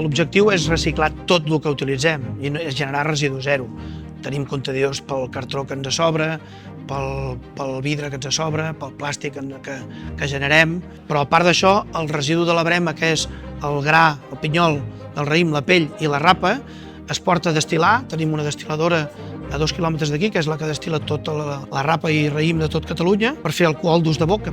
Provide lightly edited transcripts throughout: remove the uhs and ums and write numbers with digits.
L'objectiu és reciclar tot el que utilitzem i és generar residu zero. Tenim contenidors pel cartró que ens sobra, pel vidre que ens sobra, pel plàstic que generem, però a part d'això, el residu de la brema, que és el gra, el pinyol, el raïm, la pell i la rapa, es porta a destil·lar. Tenim una destil·ladora a 2 quilòmetres d'aquí, que és la que destil·la tota la rapa i raïm de tot Catalunya, per fer alcohol d'ús de boca.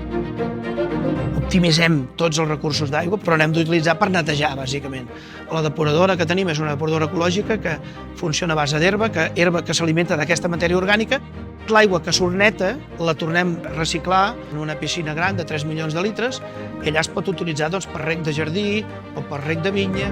Optimitzem tots els recursos d'aigua, però n'hem d'utilitzar per netejar, bàsicament. La depuradora que tenim és una depuradora ecològica que funciona a base d'herba, que s'alimenta d'aquesta matèria orgànica. L'aigua que surt neta la tornem a reciclar en una piscina gran de 3 milions de litres i allà es pot utilitzar per reg de jardí o per reg de vinya.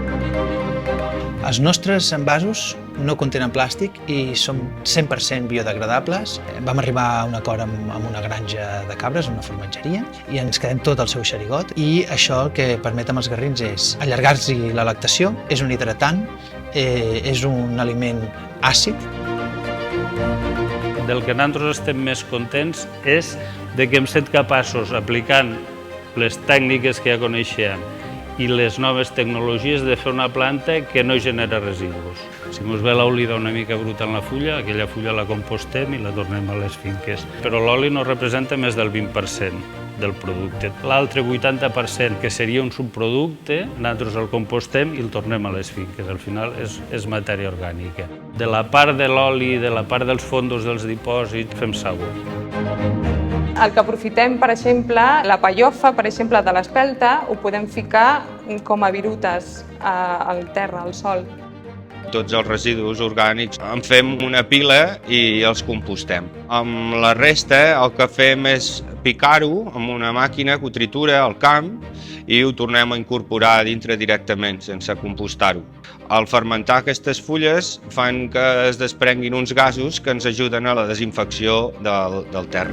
Els nostres envasos no contenen plàstic i són 100% biodegradables. Vam arribar a un acord amb una granja de cabres, una formatgeria, i ens quedem tot el seu xerigot. I això el que permet amb els garrins és allargar-los la lactació, és un hidratant, és un aliment àcid. Del que nosaltres estem més contents és que hem estat capaços, aplicant les tècniques que ja coneixem i les noves tecnologies, de fer una planta que no genera residus. Si ens ve l'olida una mica bruta en la fulla, aquella fulla la compostem i la tornem a les finques. Però l'oli no representa més del 20% del producte. L'altre 80%, que seria un subproducte, nosaltres el compostem i el tornem a les finques. Al final és matèria orgànica. De la part de l'oli, de la part dels fondos dels dipòsits, fem sabó. El que aprofitem, per exemple, la pellofa, per exemple, de l'espelta, ho podem ficar com a virutes al terra, al sòl. Tots els residus orgànics en fem una pila i els compostem. Amb la resta el que fem és picar-ho amb una màquina que ho tritura al camp i ho tornem a incorporar a dintre directament, sense compostar-ho. Al fermentar aquestes fulles fan que es desprenguin uns gasos que ens ajuden a la desinfecció del terra.